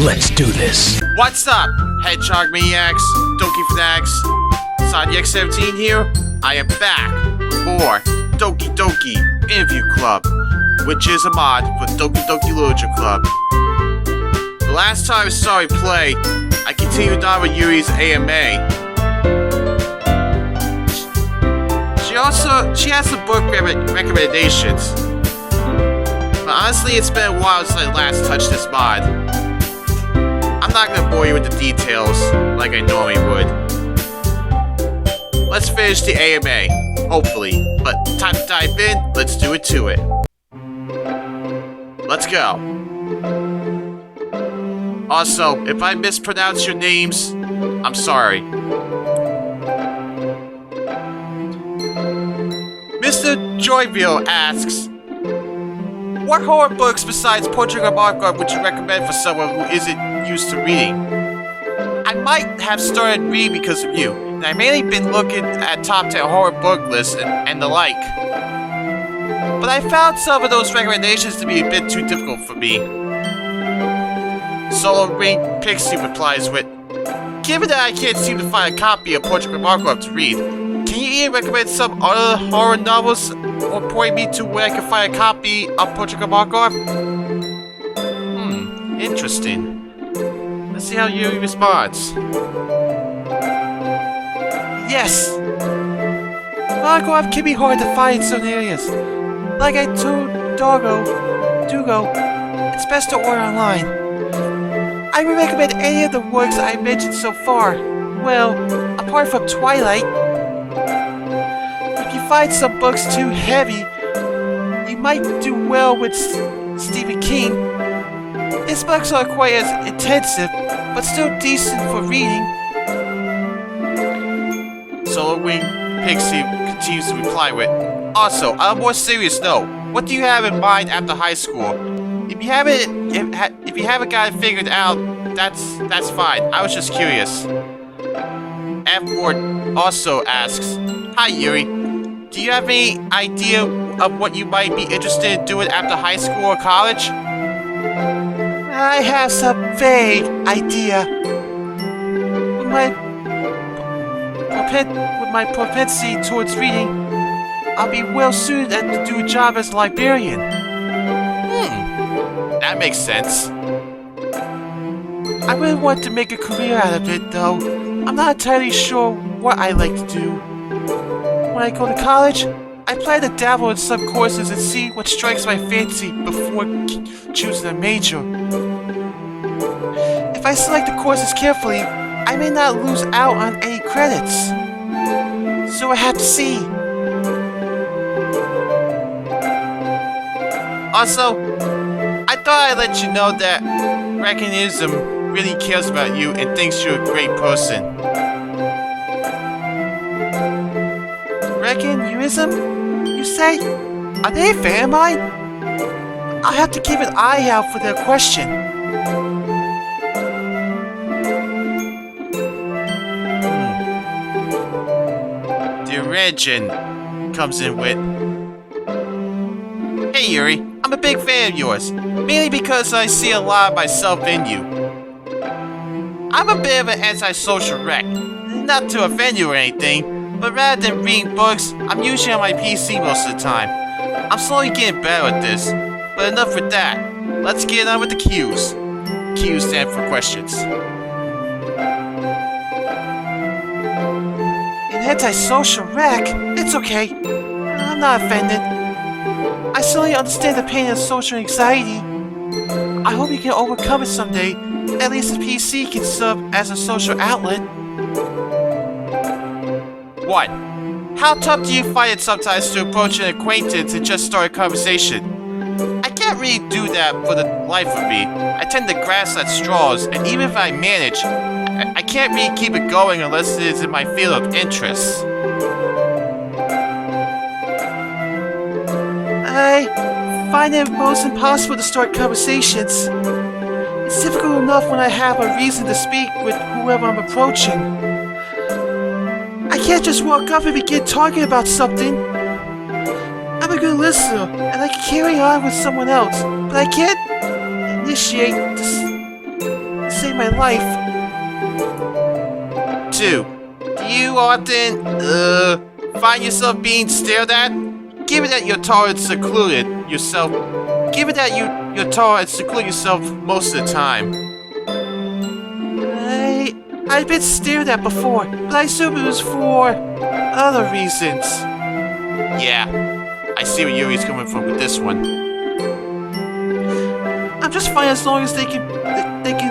Let's do this. What's up, Hedgehog Maniacs, Doki Fanatics, Sonic 17 here. I am back for Doki Doki Interview Club, which is a mod for Doki Doki Literature Club. The last time I saw me play, I continued on with Yuri's AMA. She has some book recommendations. But honestly, it's been a while since I last touched this mod. I'm not gonna bore you with the details like I normally would. Let's finish the AMA, hopefully. But time to dive in, let's do it to it. Let's go. Also, if I mispronounce your names, I'm sorry. Mr. Joyville asks, what horror books besides Portrait of Margot would you recommend for someone who isn't used to reading? I might have started reading because of you, and I've mainly been looking at top 10 horror book lists and the like. But I found some of those recommendations to be a bit too difficult for me. Solo Ring Pixie replies with, given that I can't seem to find a copy of Portrait of Margot to read, can you either recommend some other horror novels or point me to where I can find a copy of Portrait of Margot? Interesting. Let's see how Yuri responds. Yes! Margot can be hard to find in certain areas. Like I told Dugo, it's best to order online. I would recommend any of the works I mentioned so far. Well, apart from Twilight. If you find some books too heavy, you might do well with Stephen King. His books are quite as intensive, but still decent for reading. Solo Wing Pixie continues to reply with, also, on a more serious note, what do you have in mind after high school? If you haven't got it figured out, that's fine. I was just curious. F. Ward also asks, hi Yuri, do you have any idea of what you might be interested in doing after high school or college? I have some vague idea. With my propensity towards reading, I'll be well suited to do a job as a librarian. That makes sense. I really want to make a career out of it, though. I'm not entirely sure what I like to do. When I go to college, I plan to dabble in some courses and see what strikes my fancy before choosing a major. If I select the courses carefully, I may not lose out on any credits. So I have to see. Also, I thought I'd let you know that Reckonism really cares about you and thinks you're a great person. Reckonism, you say? Are they a fan of mine? I'll have to keep an eye out for their question. The Regin comes in with, hey Yuri, I'm a big fan of yours, mainly because I see a lot of myself in you. I'm a bit of an antisocial wreck, not to offend you or anything, but rather than reading books, I'm usually on my PC most of the time. I'm slowly getting better at this, but enough with that. Let's get on with the Q's. Q's stand for questions. An antisocial wreck? It's okay. I'm not offended. I certainly understand the pain of social anxiety. I hope you can overcome it someday. At least the PC can serve as a social outlet. 1. How tough do you find it sometimes to approach an acquaintance and just start a conversation? I can't really do that for the life of me. I tend to grasp at straws, and even if I manage, I can't really keep it going unless it is in my field of interest. I find it most impossible to start conversations. It's difficult enough when I have a reason to speak with whoever I'm approaching. I can't just walk up and begin talking about something. I'm a good listener, and I can carry on with someone else, but I can't initiate this. saved my life. 2. Do you often, find yourself being stared at? Given that you're tall and secluded yourself most of the time. I've been stared at before, but I assume it was for other reasons. Yeah, I see where Yuri's coming from with this one. I'm just fine as long as they can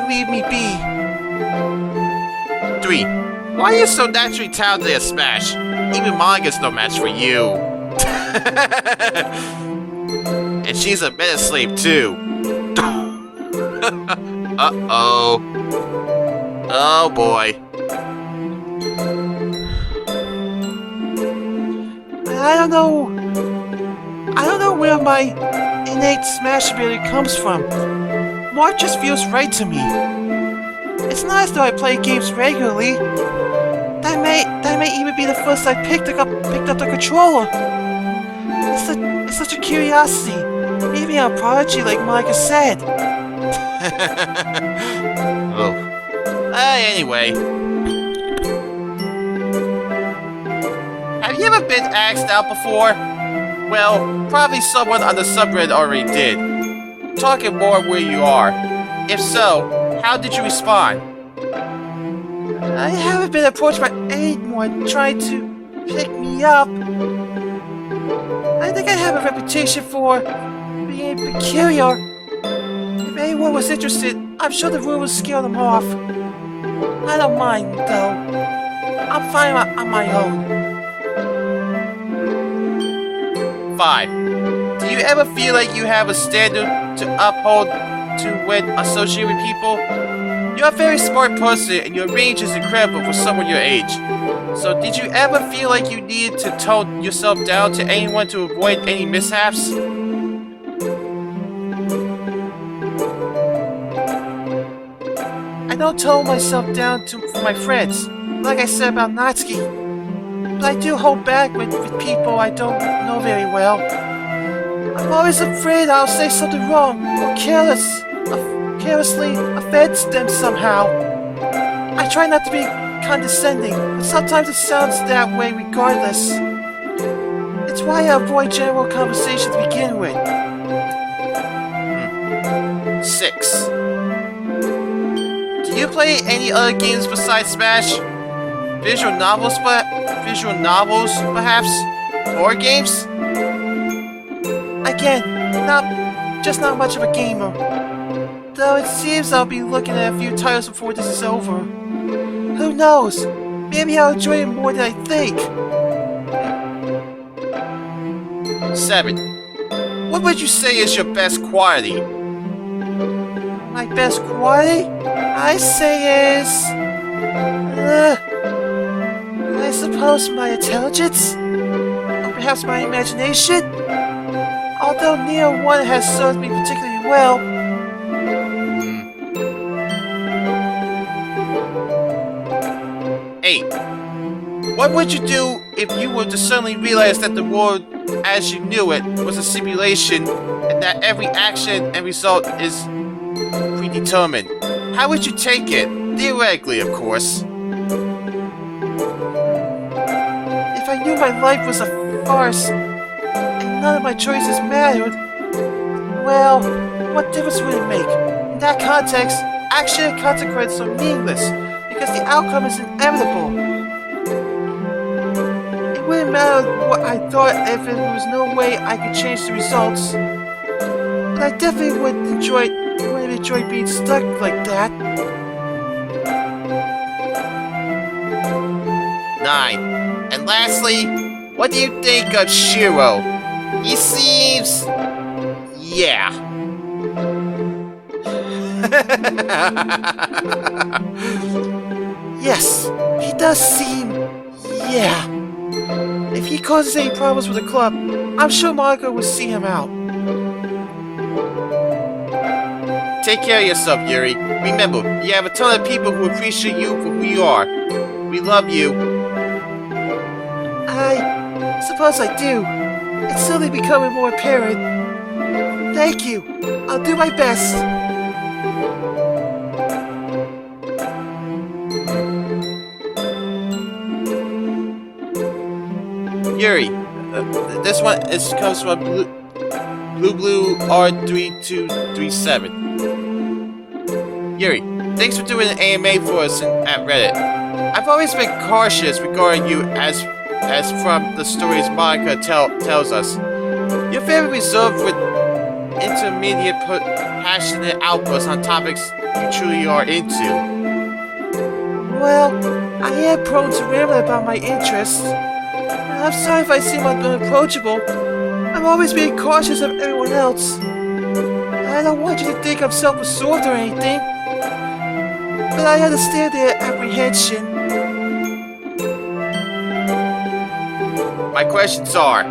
leave me be. 3. Why are you so naturally talented at Smash? Even Monica's no match for you. And she's a better slave too. Uh-oh. Oh boy. I don't know where my innate Smash ability comes from. More just feels right to me. It's not as though I play games regularly. That may even be the first I picked up the controller. It's such a curiosity. Maybe I'm a prodigy like Monica said. Oh. Anyway. Have you ever been asked out before? Well, probably someone on the subreddit already did. Talking more where you are. If so, how did you respond? I haven't been approached by anyone trying to pick me up. I think I have a reputation for being peculiar. If anyone was interested, I'm sure the room would scare them off. I don't mind, though. I'm fine on my own. 5. Do you ever feel like you have a standard to uphold to when associated with people? You're a very smart person and your range is incredible for someone your age. So did you ever feel like you needed to tone yourself down to anyone to avoid any mishaps? I don't tone myself down for my friends, like I said about Natsuki. But I do hold back with people I don't know very well. I'm always afraid I'll say something wrong or carelessly offend them somehow. I try not to be condescending, but sometimes it sounds that way regardless. It's why I avoid general conversation to begin with. 6. Do you play any other games besides Smash? Visual novels, perhaps? Horror games? Again, not much of a gamer. Though it seems I'll be looking at a few titles before this is over. Who knows? Maybe I'll enjoy it more than I think. 7. What would you say is your best quality? My best quality? I say is... I suppose my intelligence? Or perhaps my imagination? Although neither one has served me particularly well. 8. What would you do if you were to suddenly realize that the world as you knew it was a simulation and that every action and result is predetermined? How would you take it? Theoretically, of course. If I knew my life was a farce and none of my choices mattered, well, what difference would it make? In that context, action and consequence are meaningless because the outcome is inevitable. It wouldn't matter what I thought if there was no way I could change the results. But I definitely wouldn't enjoy being stuck like that. 9. And lastly, what do you think of Shiro? He seems... yeah. Yes, he does seem... yeah. If he causes any problems with the club, I'm sure Monica will see him out. Take care of yourself, Yuri. Remember, you have a ton of people who appreciate you for who you are. We love you. I suppose I do. It's slowly becoming more apparent. Thank you. I'll do my best. Yuri, this one comes from Blue R3237. Yuri, thanks for doing an AMA for us at Reddit. I've always been cautious regarding you as from the stories Monica tells us. You're very reserved with intermediate passionate outbursts on topics you truly are into. Well, I am prone to ramble about my interests. And I'm sorry if I seem unapproachable. I'm always being cautious of everyone else. I don't want you to think I'm self-absorbed or anything. But I understand their apprehension. My questions are,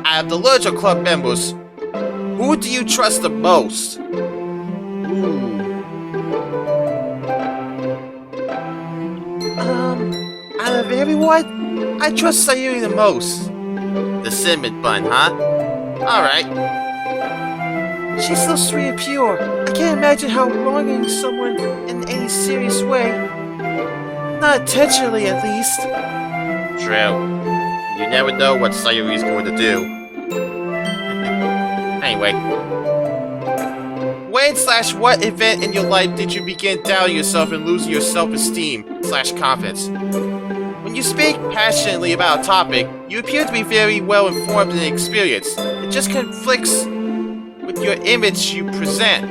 out of the Literature Club members, who do you trust the most? Out of everyone, I trust Sayuri the most. The cinnamon bun, huh? Alright. She's so sweet and pure. I can't imagine how wronging someone in any serious way. Not intentionally, at least. True. You never know what Sayuri's going to do. Anyway. When/what event in your life did you begin doubting yourself and losing your self-esteem/confidence? When you speak passionately about a topic, you appear to be very well informed and experienced. It just conflicts with your image you present.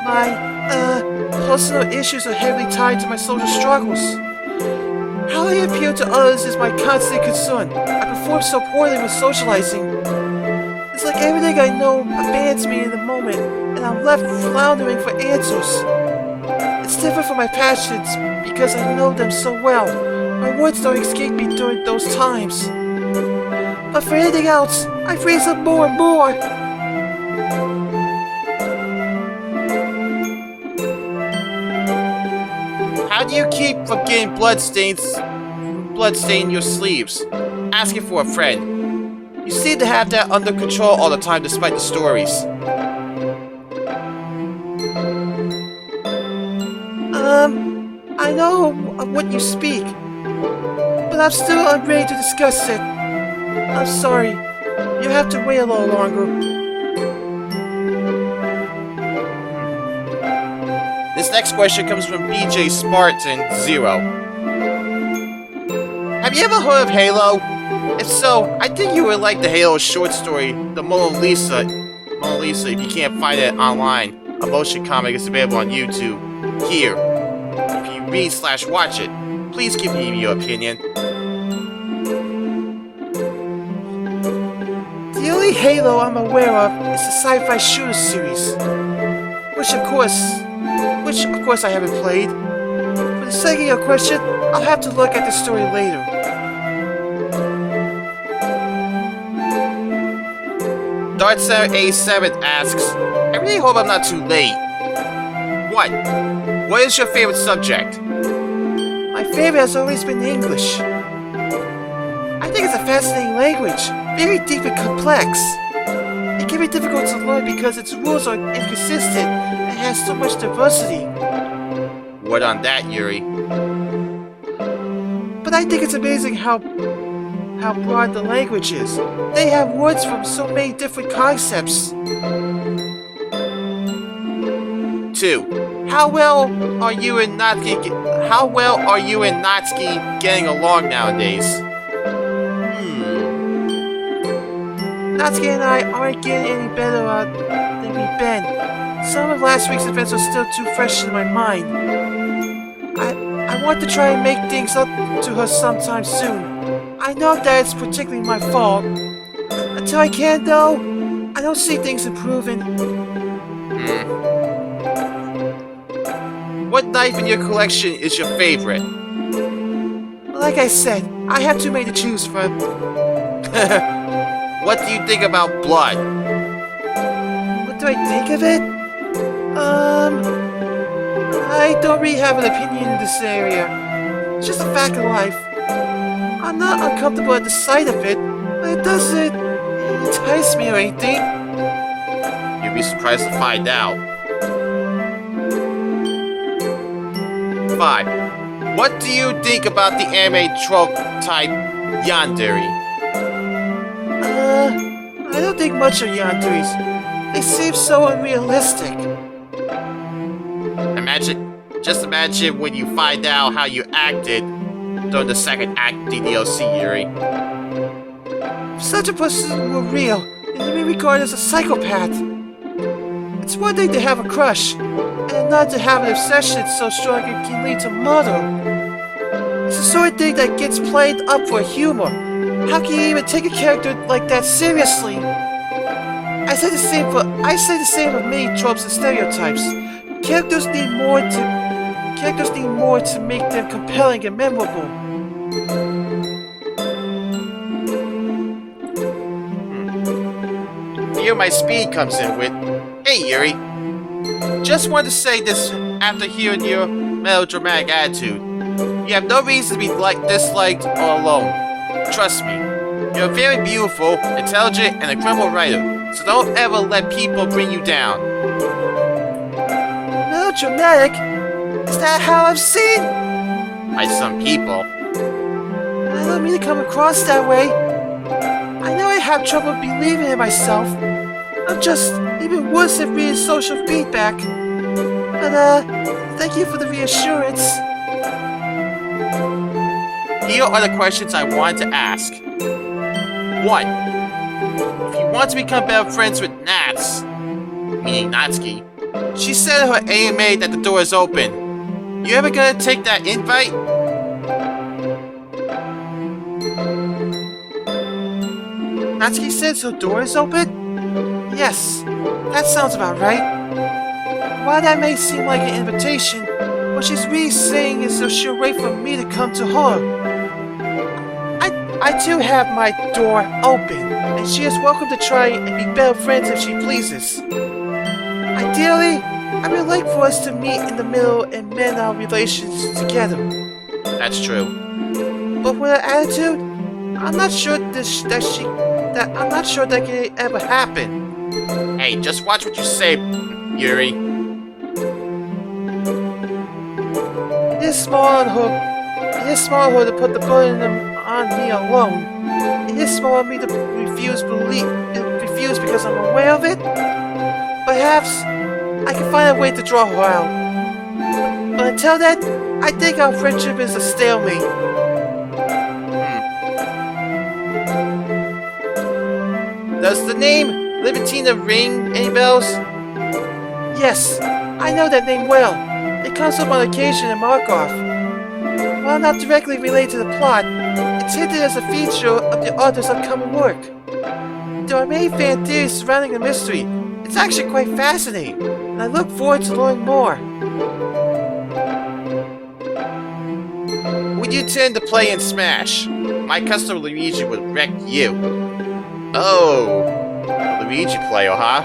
My personal issues are heavily tied to my social struggles. How I appear to others is my constant concern. I perform so poorly with socializing. It's like everything I know abandons me in the moment, and I'm left floundering for answers. It's different from my passions because I know them so well. My words don't escape me during those times. But for anything else, I freeze up more and more. How do you keep from getting bloodstain your sleeves? Asking for a friend. You seem to have that under control all the time despite the stories. I know of what you speak, but I'm still unready to discuss it. I'm sorry. You have to wait a little longer. This next question comes from BJ Spartan 0. Have you ever heard of Halo? If so, I think you would like the Halo short story, The Mona Lisa. Mona Lisa, if you can't find it online, a motion comic is available on YouTube. Here. If you read/watch it, please give me your opinion. The only Halo I'm aware of is the sci-fi shooter series, which of course I haven't played. For the sake of your question, I'll have to look at the story later. Dark Center A7 asks, I really hope I'm not too late. 1. What is your favorite subject? My favorite has always been English. I think it's a fascinating language, very deep and complex. It can be difficult to learn because its rules are inconsistent and has so much diversity. What on that, Yuri? But I think it's amazing how broad the language is. They have words from so many different concepts. 2. How well are you and Natsuki getting along nowadays? Natsuki and I aren't getting any better than we've been. Some of last week's events are still too fresh in my mind. I want to try and make things up to her sometime soon. I know that it's particularly my fault. Until I can, though, I don't see things improving. What knife in your collection is your favorite? Like I said, I have too many to choose from. What do you think about blood? What do I think of it? I don't really have an opinion in this area. It's just a fact of life. I'm not uncomfortable at the sight of it, but it doesn't entice me or anything. You'd be surprised to find out. 5. What do you think about the anime trope type yandere? I don't think much of yanderis. They seem so unrealistic. Just imagine when you find out how you acted during the second act DDLC, Yuri. If such a person were real, then you'd be regarded as a psychopath. It's one thing to have a crush, and another to have an obsession so strong it can lead to murder. It's the sort of thing that gets played up for humor. How can you even take a character like that seriously? I say the same of many tropes and stereotypes. Characters need more to make them compelling and memorable. Here my speed comes in with, hey Yuri, just wanted to say this after hearing your melodramatic attitude. You have no reason to be disliked or alone. Trust me, you're very beautiful, intelligent, and a incredible writer, so don't ever let people bring you down. Melodramatic? Is that how I'm seen? By some people. I don't mean to come across that way. I know I have trouble believing in myself. I'm just even worse at reading social feedback. But, thank you for the reassurance. Here are the questions I wanted to ask. 1. If you want to become better friends with Nats, meaning Natsuki, she said in her AMA that the door is open. You ever gonna take that invite? Natsuki says her door is open? Yes, that sounds about right. While that may seem like an invitation, what she's really saying is so she'll wait for me to come to her. I too have my door open, and she is welcome to try and be better friends if she pleases. Ideally, I would like for us to meet in the middle and mend our relations together. That's true. But with her attitude, I'm not sure that can ever happen. Hey, just watch what you say, Yuri. It is small of her to put the burden on me alone. It is small of me to refuse because I'm aware of it. Perhaps I can find a way to draw her out. But until then, I think our friendship is a stalemate. Does the name Libertina ring any bells? Yes, I know that name well. It comes up on occasion in Markov. While not directly related to the plot, it's hinted as a feature of the author's upcoming work. There are many fan theories surrounding the mystery. It's actually quite fascinating, and I look forward to learning more. Would you intend to play in Smash? My custom Luigi would wreck you. Oh, a Luigi player, huh?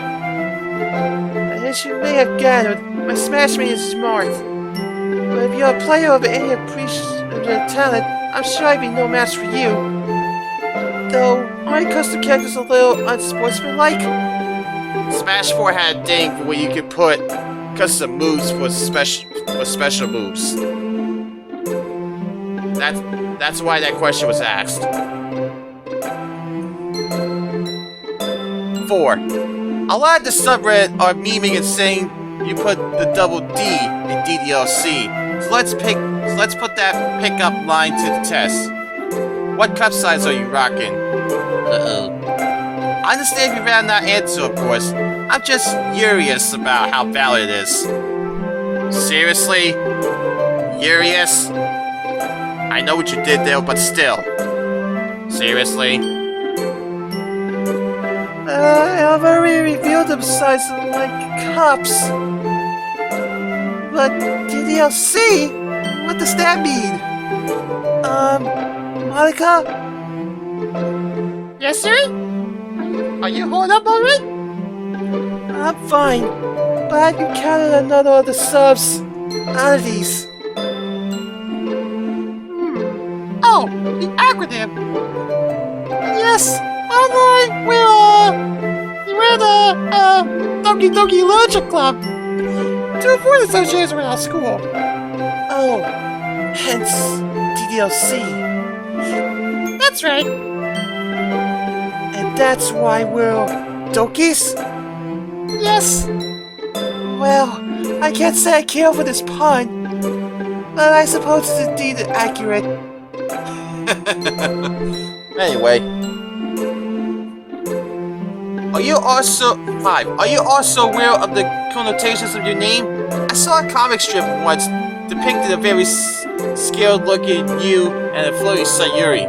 As you may have gathered, my Smash mate is smart. But if you're a player of any appreciative talent, I'm sure I'd be no match for you. Though, aren't custom characters a little unsportsmanlike? Smash 4 had a thing for where you could put custom moves for special moves. That's why that question was asked. 4. A lot of the subreddit are memeing and saying you put the double D in DDLC. So let's put that pickup line to the test. What cup size are you rocking? Uh-oh. I understand if you'd rather not answer, of course. I'm just curious about how valid it is. Seriously? Curious? I know what you did there, but still. Seriously? I've already revealed them size of like cups. But DDLC? What does that mean? Monica? Yes, sir? Are you holed up already? I'm fine, but I've encountered another of the subs' oddities. Oh, the acronym. Yes, online, we're the Doki Doki Literature Club to avoid association with our school. Oh, hence DDLC. That's right. And that's why we're Dokies? Yes. Well, I can't say I care for this pun, but I suppose it's indeed accurate. Anyway. Are you also aware of the connotations of your name? I saw a comic strip once depicted a very scared-looking you and a flirty Sayuri.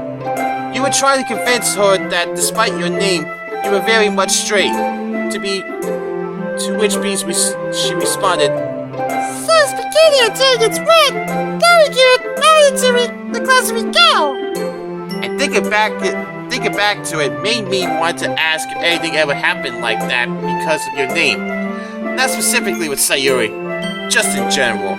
You were trying to convince her that despite your name, you were very much straight. To which she responded, So spaghetti until it gets red. Very good. Now into it. The closer we go. and thinking back to it made me want to ask if anything ever happened like that because of your name. Not specifically with Sayuri, just in general.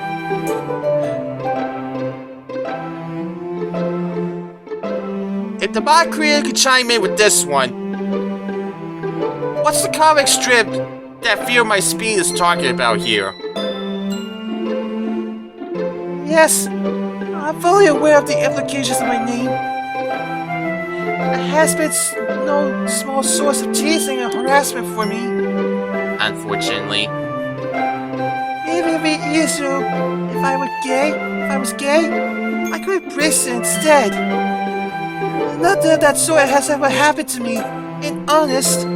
If the bot creator could chime in with this one, what's the comic strip that Fear My Speed is talking about here? Yes, I'm fully aware of the implications of my name. It has been no small source of teasing and harassment for me. Unfortunately. Maybe it'd be easier if I was gay, I could embrace it instead. Nothing of that sort has ever happened to me, in honest.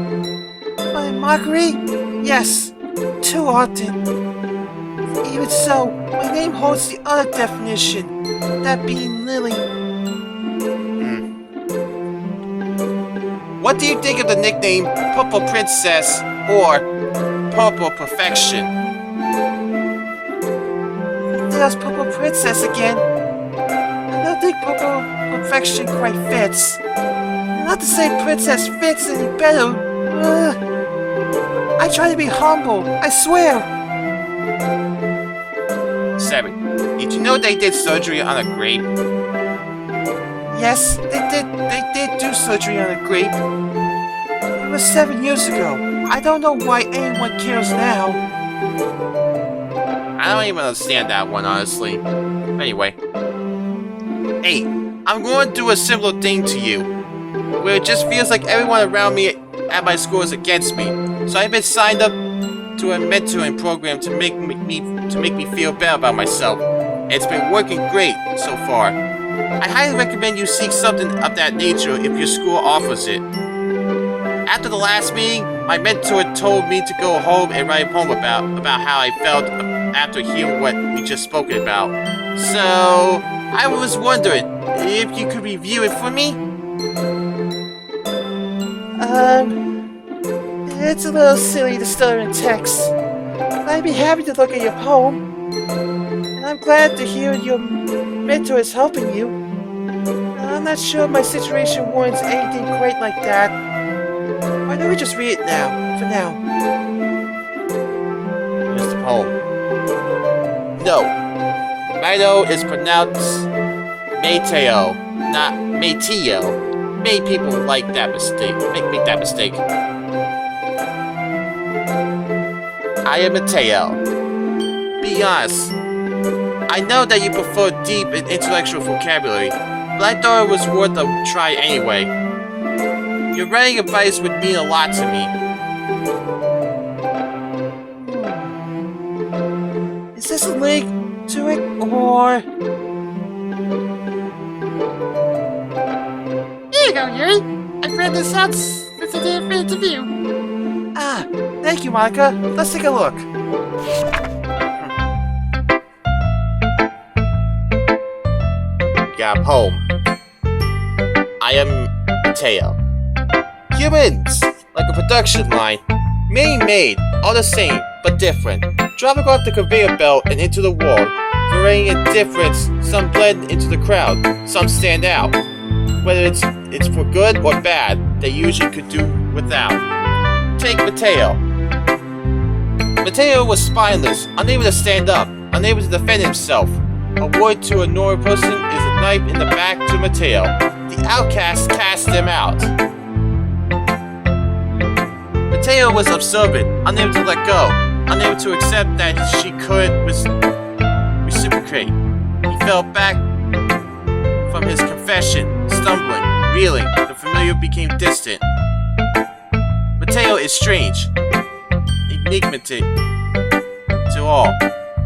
But in mockery, yes, too often. Even so, my name holds the other definition, that being Lily. What do you think of the nickname Purple Princess or Purple Perfection? There's Purple Princess again. I don't think Purple Perfection quite fits. Not to say Princess fits any better. I try to be humble, I swear. 7. Did you know they did surgery on a grape? Yes, they did do surgery on a grape. It was 7 years ago. I don't know why anyone cares now. I don't even understand that one, honestly. Anyway. 8. I'm going to do a similar thing to you, where it just feels like everyone around me at my school is against me. So I've been signed up to a mentoring program to make me feel better about myself. It's been working great so far. I highly recommend you seek something of that nature if your school offers it. After the last meeting, my mentor told me to go home and write home about how I felt after hearing what we just spoke about. So, I was wondering if you could review it for me? It's a little silly to stutter in text. I'd be happy to look at your poem. And I'm glad to hear your mentor is helping you. I'm not sure my situation warrants anything quite like that. Why don't we just read it now, for now? Here's the poem. No. Mito is pronounced Mateo, not Mateo. Many people like that mistake. Make that mistake. I am Mateo. Be honest. I know that you prefer deep and intellectual vocabulary, but I thought it was worth a try anyway. Your writing advice would mean a lot to me. Is this a link to it, or... Here you go, Yuri. I've read this out sensitive interview. Ah, thank you, Monica. Let's take a look. Got a poem. I am Mateo. Humans, like a production line, made, all the same, but different. Dropping off the conveyor belt and into the wall, varying in difference, some blend into the crowd, some stand out. Whether it's for good or bad, they usually could do without. Take Mateo. Mateo was spineless, unable to stand up, unable to defend himself. A word to a normal person is a knife in the back to Mateo. The outcast cast him out. Mateo was observant, unable to let go, unable to accept that she could reciprocate. He fell back from his confession, stumbling, reeling. The familiar became distant. Mateo is strange, enigmatic to all.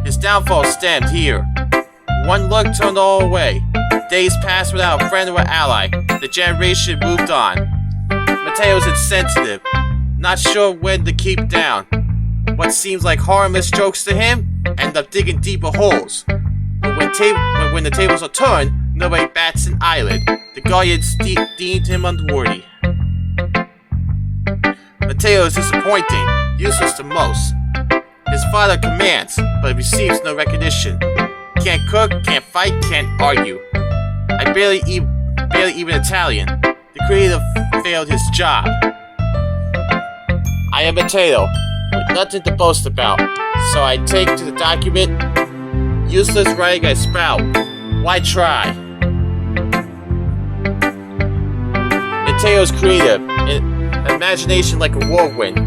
His downfall stemmed here. One look turned all away. Days passed without a friend or ally. The generation moved on. Mateo's insensitive, not sure when to keep down. What seems like harmless jokes to him end up digging deeper holes. But when the tables are turned, nobody bats an eyelid. The guardians deemed him unworthy. Mateo is disappointing, useless to most. His father commands, but receives no recognition. Can't cook, can't fight, can't argue. I barely even Italian. The creator failed his job. I am Mateo, with nothing to boast about, so I take to the document. Useless writing I sprout. Why try? Mateo's creative, imagination like a whirlwind.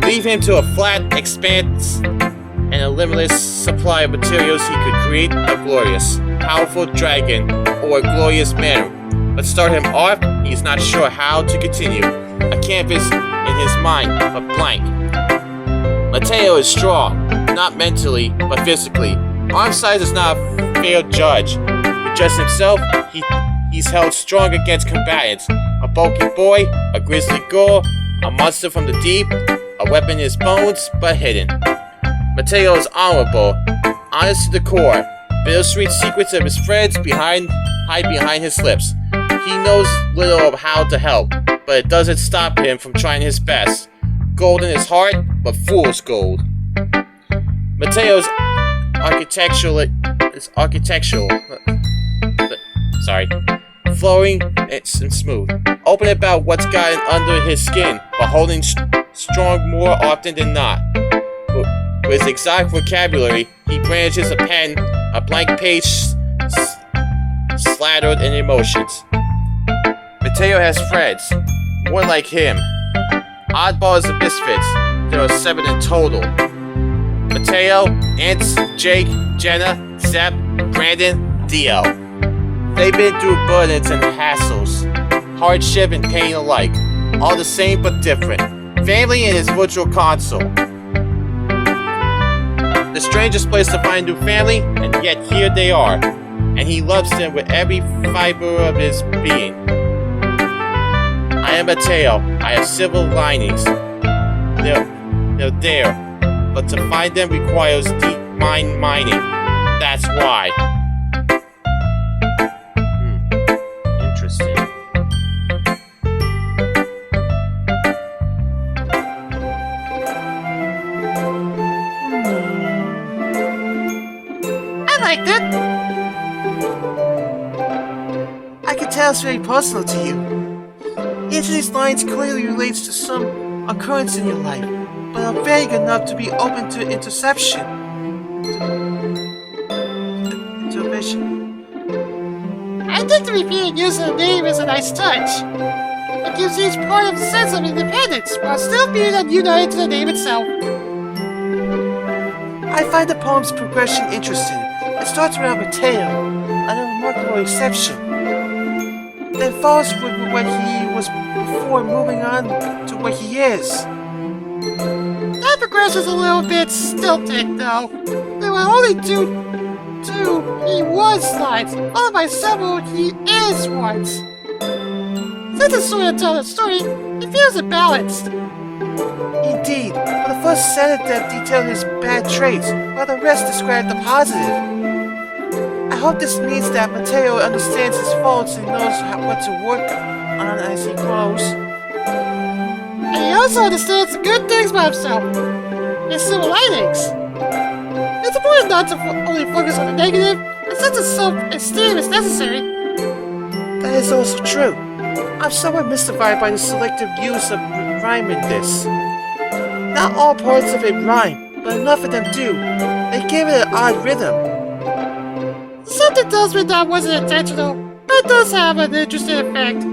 Leave him to a flat expanse and a limitless supply of materials he could create a glorious, powerful dragon or a glorious man. But start him off, he's not sure how to continue. A canvas in his mind, but blank. Mateo is strong, not mentally, but physically. Arm size is not a fair judge. With just himself, he's held strong against combatants. A bulky boy, a grizzly girl, a monster from the deep, a weapon in his bones, but hidden. Mateo is honorable, honest to the core. Bittersweet secrets of his friends hide behind his lips. He knows little of how to help, but it doesn't stop him from trying his best. Gold in his heart, but fool's gold. Mateo's architectural, flowing and smooth. Open about what's gotten under his skin, but holding strong more often than not. With his exact vocabulary, he brandishes a pen, a blank page slattered in emotions. Mateo has friends, more like him. Oddballs and misfits, there are 7 in total. Mateo, Ants, Jake, Jenna, Zep, Brandon, Dio. They've been through burdens and hassles, hardship and pain alike, all the same but different. Family in his virtual console. The strangest place to find new family, and yet here they are, and he loves them with every fiber of his being. I am Mateo. I have silver linings. They're there, but to find them requires deep mind mining. That's why. Interesting. I liked it. I can tell it's very personal to you. Each of these lines clearly relates to some occurrence in your life, but are vague enough to be open to interception. Intervention. I think the repeated use of the name is a nice touch. It gives each part of a sense of independence, while still being united to the name itself. I find the poem's progression interesting. It starts around Mateo, and a remarkable exception. Then follows with what he was before moving on to what he is. That progression's a little bit stilted, though. There were only two he was lines, followed by several he is ones. Since it's sort of telling a story, it feels imbalanced. Indeed, but the first sentence detailed his bad traits, while the rest described the positive. I hope this means that Mateo understands his faults and knows what to work on as he grows. And he also understands the good things about himself. His silver linings. It's important not to only focus on the negative, and sense of self-esteem is necessary. That is also true. I'm somewhat mystified by the selective use of rhyme in this. Not all parts of it rhyme, but enough of them do. They give it an odd rhythm. Something tells me that wasn't intentional, but it does have an interesting effect.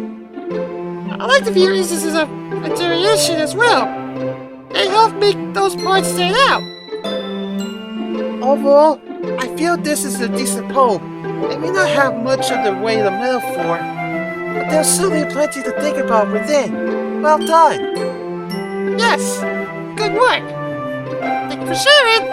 I like to view instances of variation as well. They help make those parts stand out. Overall, I feel this is a decent poem. It may not have much of the weight of metaphor, but there's certainly plenty to think about within. Well done. Yes, good work. Thank you for sharing.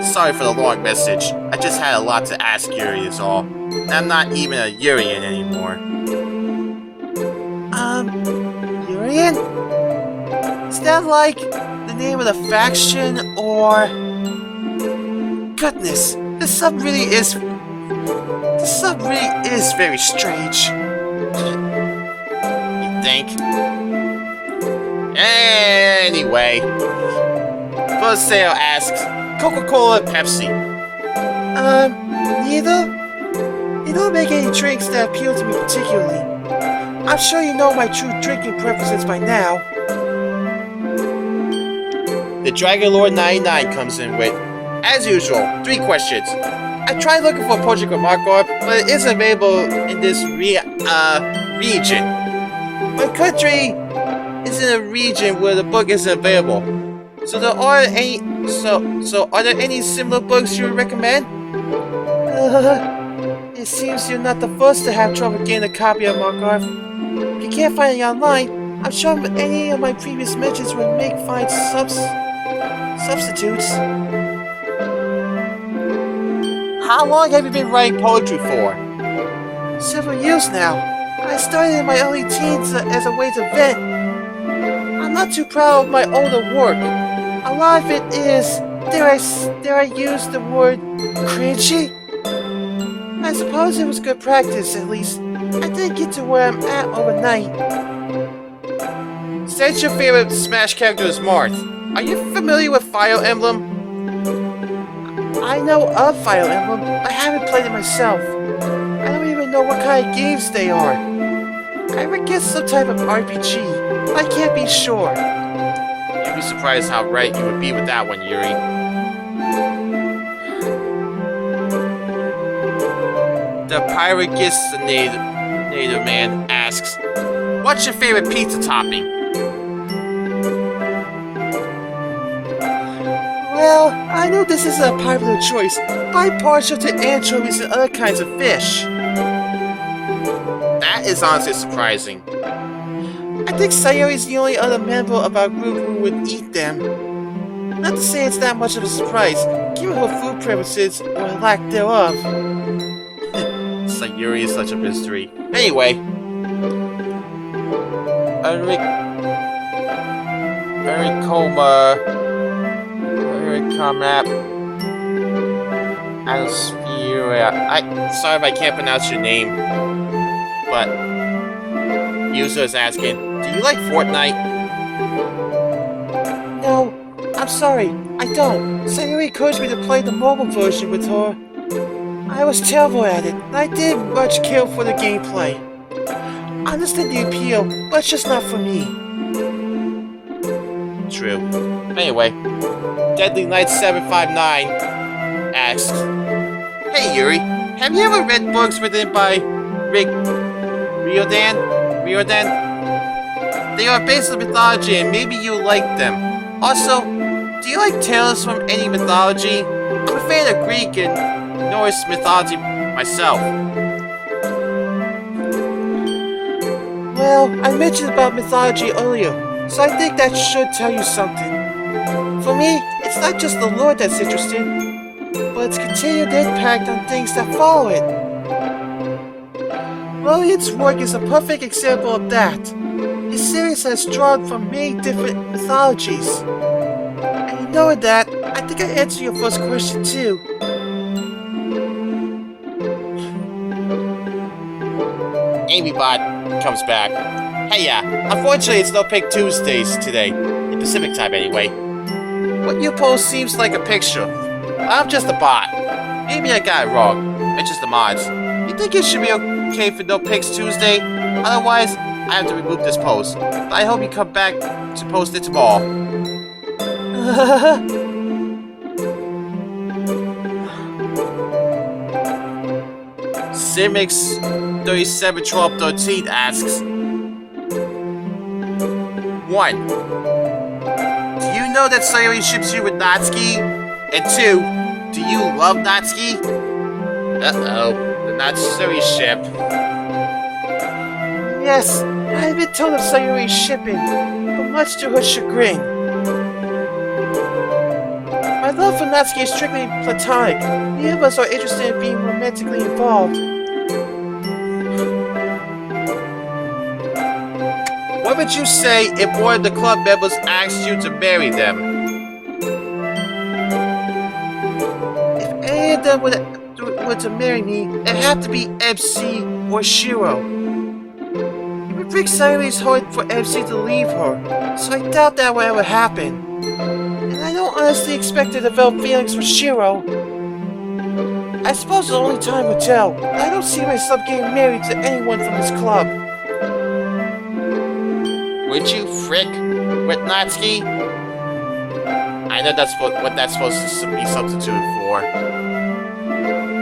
Sorry for the long message. I just had a lot to ask Yuri is all. And I'm not even a Yurian anymore. Urian? Is that like the name of the faction, or... Goodness, this sub really is very strange. You think? Anyway. First sale asks, Coca-Cola and Pepsi. Neither? You don't make any drinks that appeal to me particularly. I'm sure you know my true drinking preferences by now. The Dragon Lord 99 comes in with, as usual, 3 questions. I tried looking for a portrait of Markov, but it isn't available in this region. My country is in a region where the book isn't available. So are there any similar books you would recommend? It seems you're not the first to have trouble getting a copy of Markov. If you can't find it online, I'm sure any of my previous mentions would make fine substitutes. How long have you been writing poetry for? Several years now. I started in my early teens as a way to vent. I'm not too proud of my older work. A lot of it is, dare I use the word, cringy? I suppose it was good practice, at least. I did get to where I'm at overnight. Since your favorite Smash character is Marth, are you familiar with Fire Emblem? I know of Fire Emblem, but I haven't played it myself. I don't even know what kind of games they are. I would guess some type of RPG, but I can't be sure. You'd be surprised how right you would be with that one, Yuri. The Pyrogistinator man asks, what's your favorite pizza topping? Well, I know this isn't a popular choice, but I'm partial to anchovies and other kinds of fish. That is honestly surprising. I think Sayori is the only other member of our group who would eat them. Not to say it's that much of a surprise, given her food preferences or lack thereof. Sayuri is such a mystery. Anyway, I'm sorry if I can't pronounce your name, but user is asking, do you like Fortnite? No, I'm sorry, I don't. Sayori encouraged me to play the mobile version with her. I was terrible at it, and I didn't much care for the gameplay. I understand the appeal, but it's just not for me. True. Anyway, Deadly Knight 759 asks, hey Yuri, have you ever read books written by Riordan? They are based on mythology and maybe you like them. Also, do you like tales from any mythology? I'm a fan of Greek and Norse mythology myself. Well, I mentioned about mythology earlier, so I think that should tell you something. For me, it's not just the lore that's interesting, but its continued impact on things that follow it. William's work is a perfect example of that. His series has drawn from many different mythologies. And knowing that, I think I answered your first question too. AmyBot comes back. Hey unfortunately it's no Pick Tuesdays today. In Pacific time anyway. What you post seems like a picture. I'm just a bot. Maybe I got it wrong. It's just the mods. You think it should be okay for no Picks Tuesday? Otherwise, I have to remove this post. But I hope you come back to post it tomorrow. Simix 371213 asks 1. know that Sayori ships you with Natsuki? And 2, do you love Natsuki? Uh-oh, the not necessary ship. Yes, I had been told of Sayori's shipping, but much to her chagrin. My love for Natsuki is strictly platonic. Neither of us are interested in being romantically involved. What would you say if one of the club members asked you to marry them? If any of them were to marry me, it'd have to be MC or Shiro. It would break Sayori's heart for MC to leave her, so I doubt that will ever happen. And I don't honestly expect to develop feelings for Shiro. I suppose only time will tell, but I don't see myself getting married to anyone from this club. Would you frick with Natsuki? I know that's what that's supposed to be substituted for.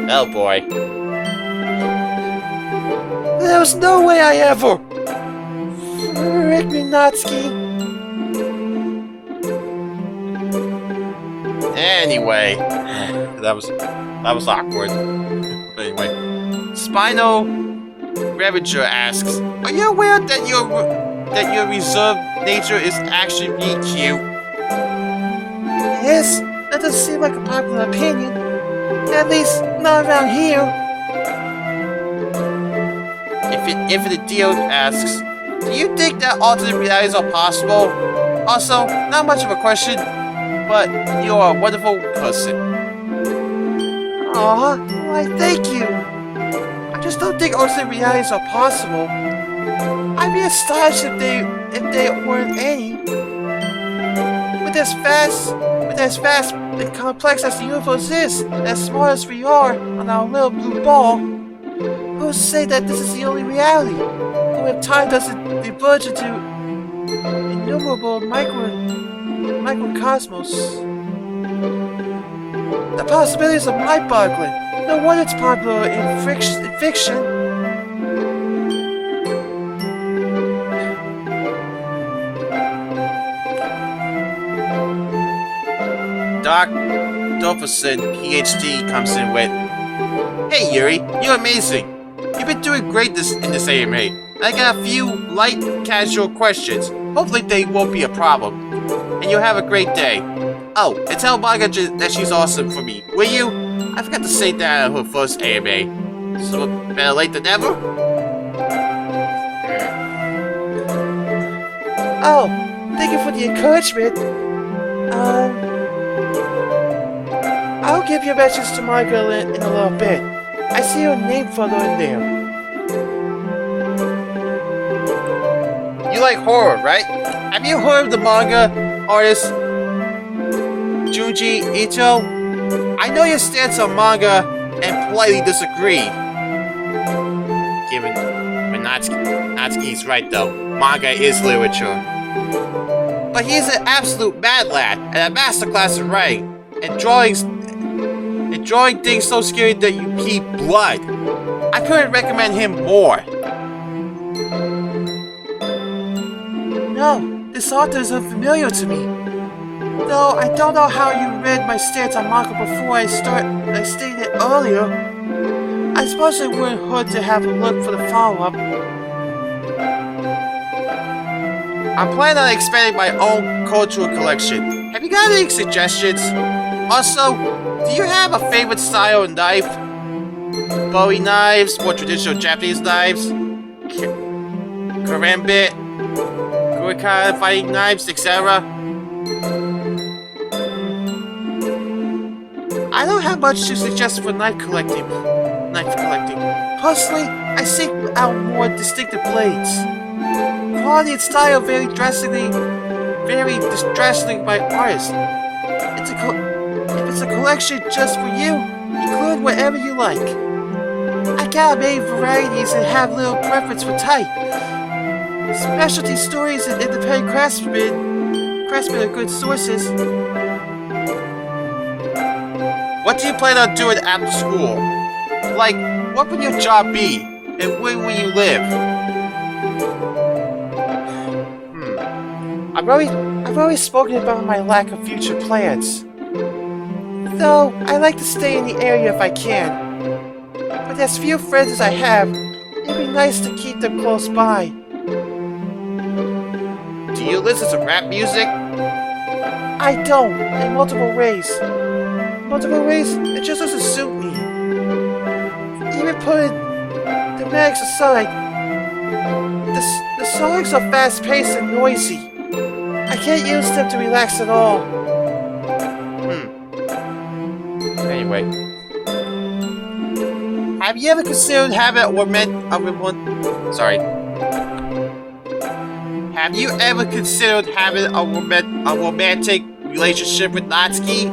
Oh boy. There was no way I ever! Frick me, Natsuki. Anyway, that was awkward. But anyway, Spino Ravager asks, "Are you aware that your reserved nature is actually really cute?" Yes, that doesn't seem like a popular opinion. At least, not around here. Infinite Dio asks, "Do you think that alternate realities are possible?" Also, not much of a question, but you are a wonderful person. Aw, why thank you. I just don't think alternate realities are possible. I'd be astonished if they weren't any. With as vast and complex as the universe is, and as smart as we are on our little blue ball, who's to say that this is the only reality? Or if time doesn't diverge into innumerable microcosmos? The possibilities are mind-boggling. No wonder it's popular in fiction. Doc Dolphin, PhD, comes in with, "Hey Yuri, you're amazing. You've been doing great in this AMA. I got a few light, casual questions. Hopefully they won't be a problem. And you'll have a great day. Oh, and tell Maga that she's awesome for me, will you? I forgot to say that at her first AMA. So better late than never?" Oh, thank you for the encouragement. I'll give your message to Michael in a little bit. I see your name photo in there. You like horror, right? Have you heard of the manga artist Junji Ito? I know your stance on manga and politely disagree. But Natsuki's right though. Manga is literature. But he is an absolute mad lad and a masterclass in writing and drawing things so scary that you pee blood. I couldn't recommend him more. No, this author is unfamiliar to me. Though I don't know how you read my stance on manga before I stated earlier. I suppose it wouldn't hurt to have a look for the follow-up. I'm planning on expanding my own cultural collection. Have you got any suggestions? Also, do you have a favorite style of knife? Bowie knives, more traditional Japanese knives, karambit, Gurkha fighting knives, etc. I don't have much to suggest for knife collecting. Personally, I seek out more distinctive blades. Quality and style vary drastically by artist. If it's a collection just for you, include whatever you like. I got many varieties and have little preference for type. Specialty stories and independent craftsmen are good sources. What do you plan on doing after school? Like, what would your job be? And where will you live? I've I've always spoken about my lack of future plans. Though, I like to stay in the area if I can. But as few friends as I have, it'd be nice to keep them close by. Do you listen to rap music? I don't, in multiple ways. Multiple ways, it just doesn't suit me. Even putting the medics aside, the songs are fast-paced and noisy. I can't use them to relax at all. Anyway. Have you ever considered having a Have you ever considered having a romantic relationship with Natsuki?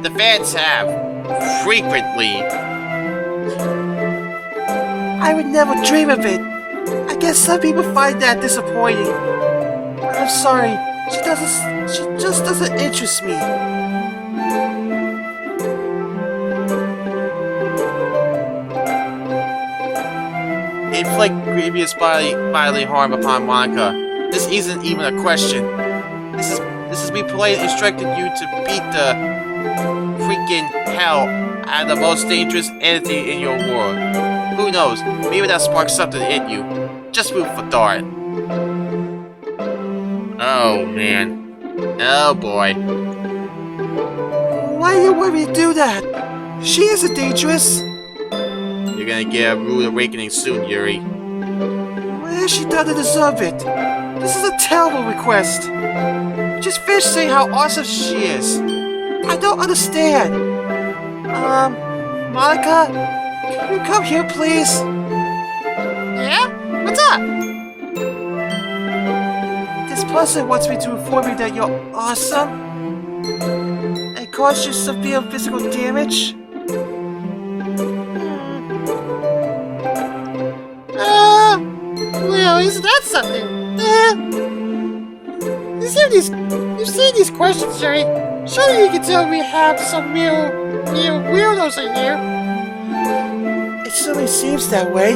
The fans have. Frequently. I would never dream of it. I guess some people find that disappointing. I'm sorry, she just doesn't interest me. Inflict grievous bodily harm upon Monica. This isn't even a question. This is me politely instructing you to beat the freaking hell out of the most dangerous entity in your world. Who knows? Maybe that sparks something in you. Just move for Dart. Oh man. Oh boy. Why do you want me to do that? She isn't dangerous. You're gonna get a rude awakening soon, Yuri. What has she done to deserve it? This is a terrible request. Just finished saying how awesome she is. I don't understand. Monica? Can you come here, please? Yeah? What's up? This person wants me to inform you that you're awesome and caused you severe physical damage. Well, isn't that something? You've seen these questions, Yuri. Surely you can tell we have some real weirdos in here. It certainly seems that way.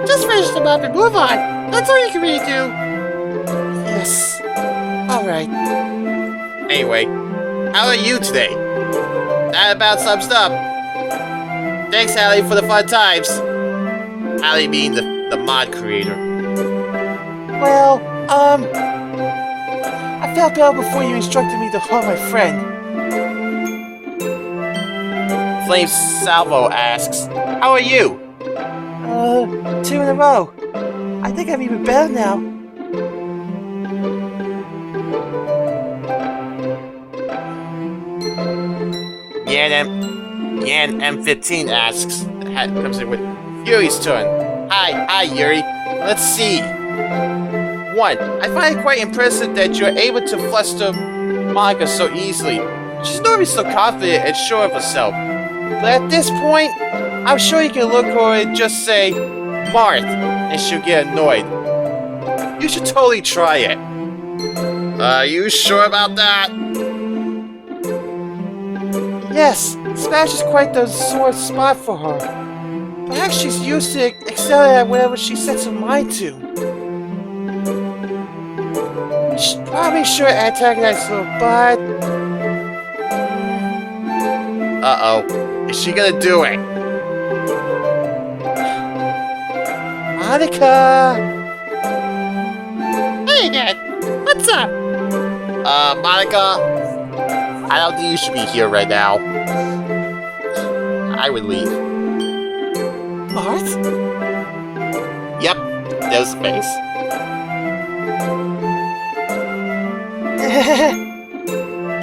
Just finish them up and move on. That's all you can really do. Yes. Alright. Anyway, how are you today? That about sums up. Thanks, Hallie, for the fun times. Hallie being the mod creator. Well, I felt better before you instructed me to harm my friend. Flame Salvo asks, how are you? 2 in a row. I think I'm even better now. Yan M15 asks, comes in with Yuri's turn. Hi, Yuri. Let's see. 1. I find it quite impressive that you're able to fluster Monica so easily. She's normally so confident and sure of herself. But at this point, I'm sure you can look at her and just say, Marth, and she'll get annoyed. You should totally try it. Are you sure about that? Yes, Smash is quite the sore spot for her. Perhaps she's used to excelling at whatever she sets her mind to. She's probably sure to antagonize her, but... Uh-oh. Is she gonna do it? Monica! Hey again. What's up? Monica? I don't think you should be here right now. I would leave. Marth? Yep, there's the face.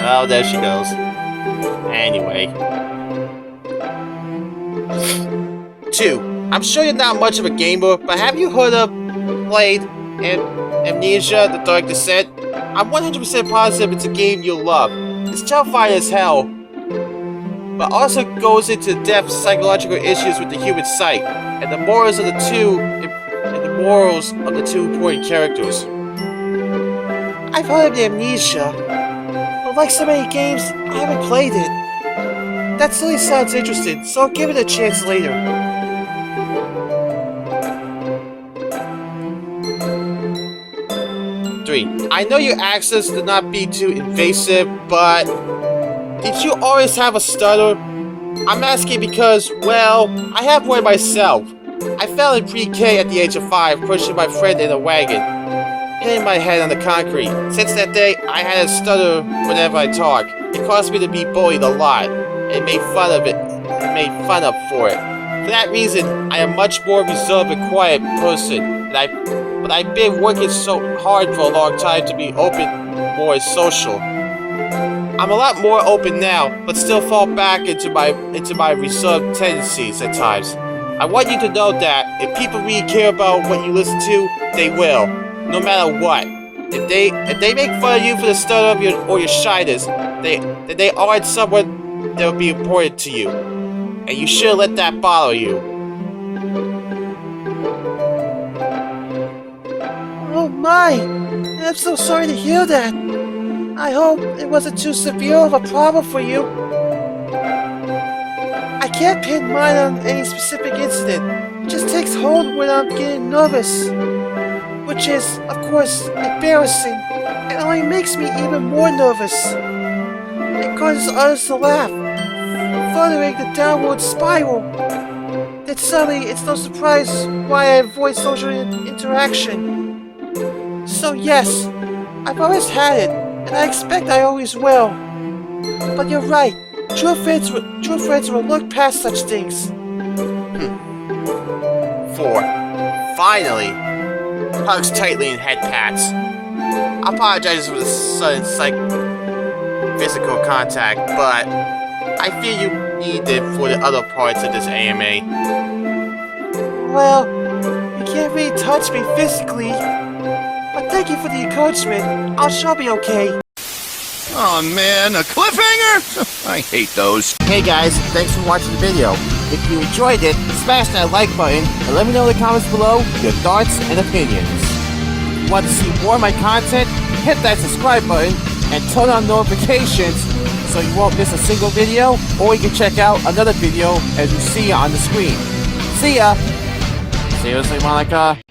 Oh, there she goes. Anyway. 2. I'm sure you're not much of a gamer, but have you heard of played Amnesia: The Dark Descent? I'm 100% positive it's a game you'll love. It's terrifying as hell, but also goes into depth psychological issues with the human psyche and the morals of the two important characters. I've heard of Amnesia, but like so many games, I haven't played it. That certainly sounds interesting, so I'll give it a chance later. wondering, I know you asked us to not be too invasive, but did you always have a stutter? I'm asking because, well, I have one myself. I fell in pre-K at the age of 5, pushing my friend in a wagon, hitting my head on the concrete. Since that day, I had a stutter whenever I talk. It caused me to be bullied a lot, and made fun of for it. For that reason, I am much more reserved and quiet person, but I've been working so hard for a long time to be open, more social. I'm a lot more open now, but still fall back into my reserved tendencies at times. I want you to know that if people really care about what you listen to, they will, no matter what. If they make fun of you for the stutter or your shyness, then they aren't someone that will be important to you, and you shouldn't let that bother you. Oh my! I'm so sorry to hear that. I hope it wasn't too severe of a problem for you. I can't pin mine on any specific incident. It just takes hold when I'm getting nervous. Which is, of course, embarrassing. It only makes me even more nervous. It causes others to laugh, furthering the downward spiral. Then suddenly, it's no surprise why I avoid social interaction. So yes, I've always had it, and I expect I always will. But you're right. True friends will look past such things. 4. Finally. Hugs tightly and head pats. I apologize for the sudden physical contact, but I feel you need it for the other parts of this AMA. Well, you can't really touch me physically. But thank you for the encouragement. I'll sure be okay. Oh man, a cliffhanger? I hate those. Hey guys, thanks for watching the video. If you enjoyed it, smash that like button and let me know in the comments below your thoughts and opinions. If you want to see more of my content, hit that subscribe button and turn on notifications so you won't miss a single video, or you can check out another video as you see on the screen. See ya! Seriously, Monica?